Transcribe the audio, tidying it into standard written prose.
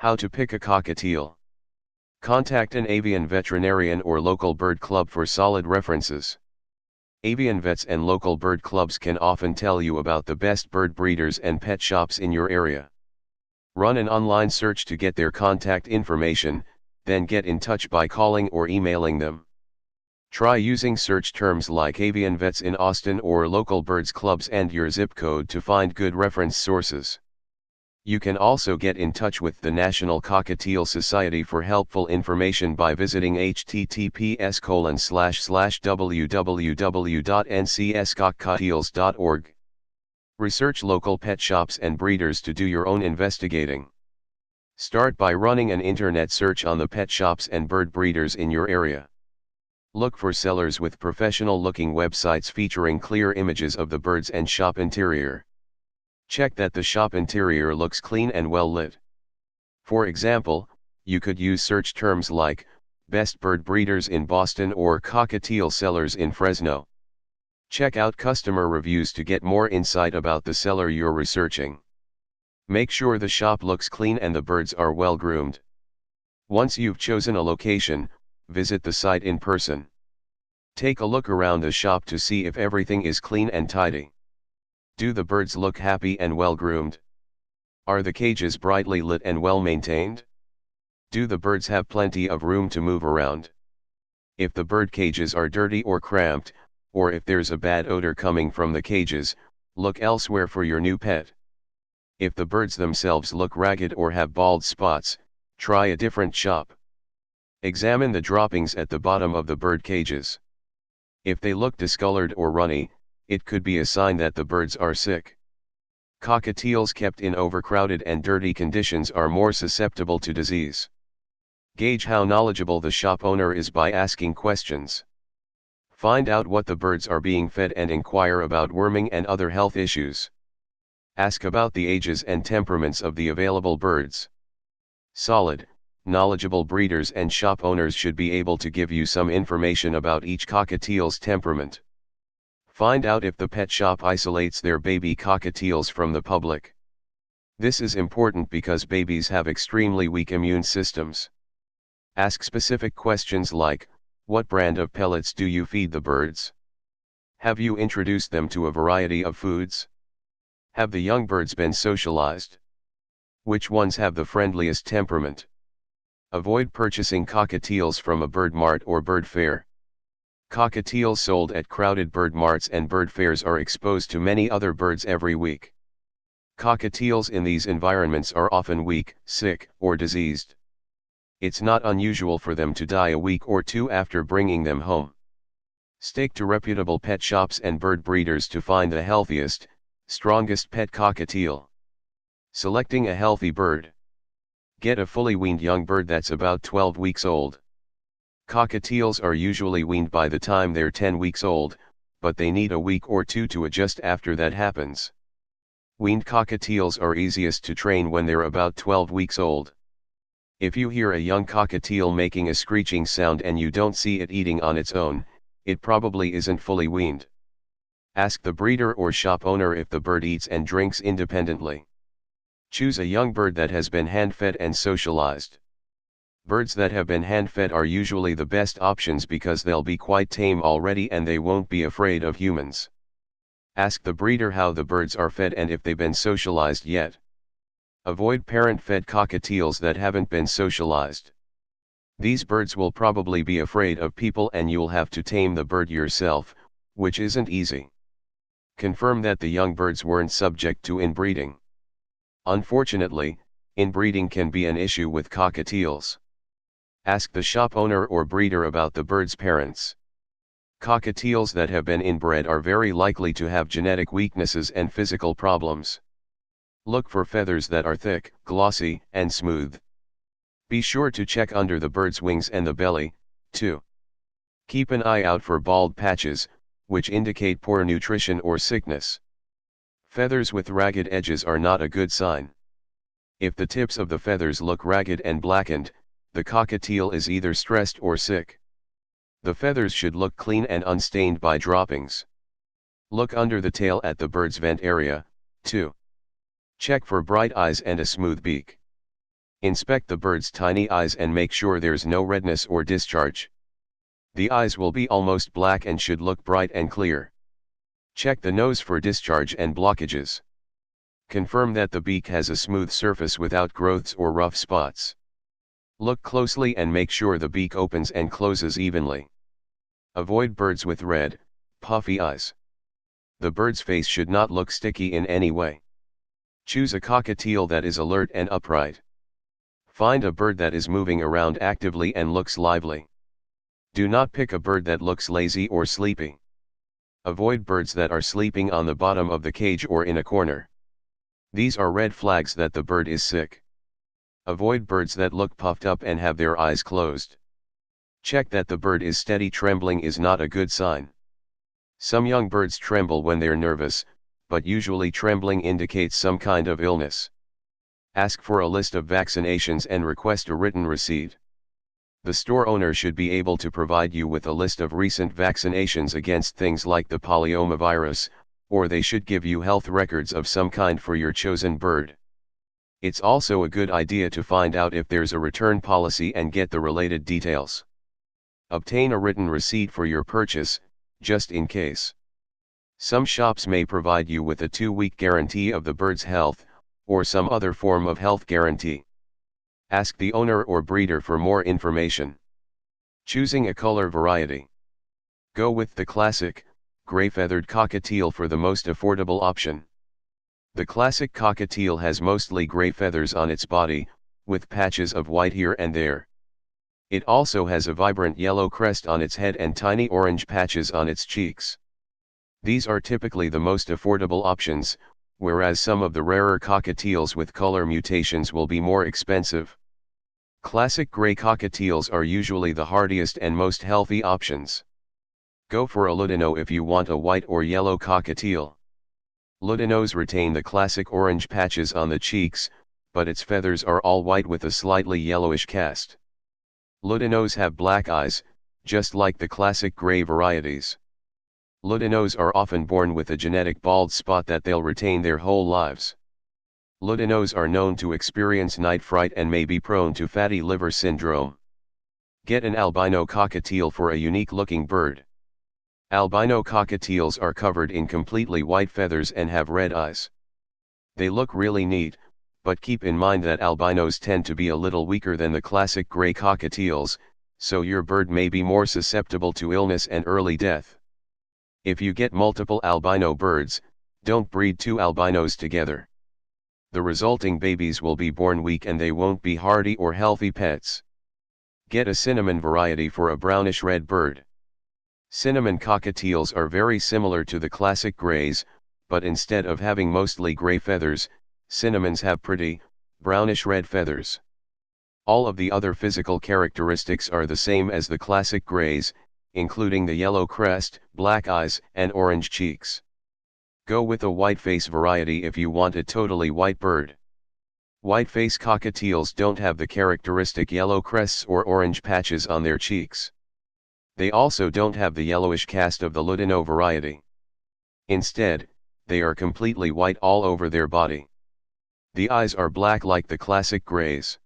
How to pick a cockatiel. Contact an avian veterinarian or local bird club for solid references. Avian vets and local bird clubs can often tell you about the best bird breeders and pet shops in your area. Run an online search to get their contact information, then get in touch by calling or emailing them. Try using search terms like avian vets in Austin or local birds clubs and your zip code to find good reference sources. You can also get in touch with the National Cockatiel Society for helpful information by visiting https://www.ncscockatiels.org. Research local pet shops and breeders to do your own investigating. Start by running an internet search on the pet shops and bird breeders in your area. Look for sellers with professional-looking websites featuring clear images of the birds and shop interior. Check that the shop interior looks clean and well lit. For example, you could use search terms like, best bird breeders in Boston or cockatiel sellers in Fresno. Check out customer reviews to get more insight about the seller you're researching. Make sure the shop looks clean and the birds are well groomed. Once you've chosen a location, visit the site in person. Take a look around the shop to see if everything is clean and tidy. Do the birds look happy and well groomed? Are the cages brightly lit and well maintained? Do the birds have plenty of room to move around? If the bird cages are dirty or cramped, or if there's a bad odor coming from the cages, look elsewhere for your new pet. If the birds themselves look ragged or have bald spots, try a different shop. Examine the droppings at the bottom of the bird cages. If they look discolored or runny, it could be a sign that the birds are sick. Cockatiels kept in overcrowded and dirty conditions are more susceptible to disease. Gauge how knowledgeable the shop owner is by asking questions. Find out what the birds are being fed and inquire about worming and other health issues. Ask about the ages and temperaments of the available birds. Solid, knowledgeable breeders and shop owners should be able to give you some information about each cockatiel's temperament. Find out if the pet shop isolates their baby cockatiels from the public. This is important because babies have extremely weak immune systems. Ask specific questions like, what brand of pellets do you feed the birds? Have you introduced them to a variety of foods? Have the young birds been socialized? Which ones have the friendliest temperament? Avoid purchasing cockatiels from a bird mart or bird fair. Cockatiels sold at crowded bird marts and bird fairs are exposed to many other birds every week. Cockatiels in these environments are often weak, sick, or diseased. It's not unusual for them to die a week or two after bringing them home. Stick to reputable pet shops and bird breeders to find the healthiest, strongest pet cockatiel. Selecting a healthy bird. Get a fully weaned young bird that's about 12 weeks old. Cockatiels are usually weaned by the time they're 10 weeks old, but they need a week or two to adjust after that happens. Weaned cockatiels are easiest to train when they're about 12 weeks old. If you hear a young cockatiel making a screeching sound and you don't see it eating on its own, it probably isn't fully weaned. Ask the breeder or shop owner if the bird eats and drinks independently. Choose a young bird that has been hand-fed and socialized. Birds that have been hand-fed are usually the best options because they'll be quite tame already and they won't be afraid of humans. Ask the breeder how the birds are fed and if they've been socialized yet. Avoid parent-fed cockatiels that haven't been socialized. These birds will probably be afraid of people and you'll have to tame the bird yourself, which isn't easy. Confirm that the young birds weren't subject to inbreeding. Unfortunately, inbreeding can be an issue with cockatiels. Ask the shop owner or breeder about the bird's parents. Cockatiels that have been inbred are very likely to have genetic weaknesses and physical problems. Look for feathers that are thick, glossy, and smooth. Be sure to check under the bird's wings and the belly, too. Keep an eye out for bald patches, which indicate poor nutrition or sickness. Feathers with ragged edges are not a good sign. If the tips of the feathers look ragged and blackened, the cockatiel is either stressed or sick. The feathers should look clean and unstained by droppings. Look under the tail at the bird's vent area, too. Check for bright eyes and a smooth beak. Inspect the bird's tiny eyes and make sure there's no redness or discharge. The eyes will be almost black and should look bright and clear. Check the nose for discharge and blockages. Confirm that the beak has a smooth surface without growths or rough spots. Look closely and make sure the beak opens and closes evenly. Avoid birds with red, puffy eyes. The bird's face should not look sticky in any way. Choose a cockatiel that is alert and upright. Find a bird that is moving around actively and looks lively. Do not pick a bird that looks lazy or sleepy. Avoid birds that are sleeping on the bottom of the cage or in a corner. These are red flags that the bird is sick. Avoid birds that look puffed up and have their eyes closed. Check that the bird is steady. Trembling is not a good sign. Some young birds tremble when they're nervous, but usually trembling indicates some kind of illness. Ask for a list of vaccinations and request a written receipt. The store owner should be able to provide you with a list of recent vaccinations against things like the polyomavirus, or they should give you health records of some kind for your chosen bird. It's also a good idea to find out if there's a return policy and get the related details. Obtain a written receipt for your purchase, just in case. Some shops may provide you with a 2-week guarantee of the bird's health, or some other form of health guarantee. Ask the owner or breeder for more information. Choosing a color variety. Go with the classic, gray-feathered cockatiel for the most affordable option. The classic cockatiel has mostly gray feathers on its body, with patches of white here and there. It also has a vibrant yellow crest on its head and tiny orange patches on its cheeks. These are typically the most affordable options, whereas some of the rarer cockatiels with color mutations will be more expensive. Classic gray cockatiels are usually the hardiest and most healthy options. Go for a Ludino if you want a white or yellow cockatiel. Ludinos retain the classic orange patches on the cheeks, but its feathers are all white with a slightly yellowish cast. Ludinos have black eyes, just like the classic gray varieties. Ludinos are often born with a genetic bald spot that they'll retain their whole lives. Ludinos are known to experience night fright and may be prone to fatty liver syndrome. Get an albino cockatiel for a unique-looking bird. Albino cockatiels are covered in completely white feathers and have red eyes. They look really neat, but keep in mind that albinos tend to be a little weaker than the classic gray cockatiels, so your bird may be more susceptible to illness and early death. If you get multiple albino birds, don't breed 2 albinos together. The resulting babies will be born weak and they won't be hardy or healthy pets. Get a cinnamon variety for a brownish-red bird. Cinnamon cockatiels are very similar to the classic grays, but instead of having mostly gray feathers, cinnamons have pretty, brownish-red feathers. All of the other physical characteristics are the same as the classic grays, including the yellow crest, black eyes, and orange cheeks. Go with a whiteface variety if you want a totally white bird. Whiteface cockatiels don't have the characteristic yellow crests or orange patches on their cheeks. They also don't have the yellowish cast of the Ludino variety. Instead, they are completely white all over their body. The eyes are black like the classic grays.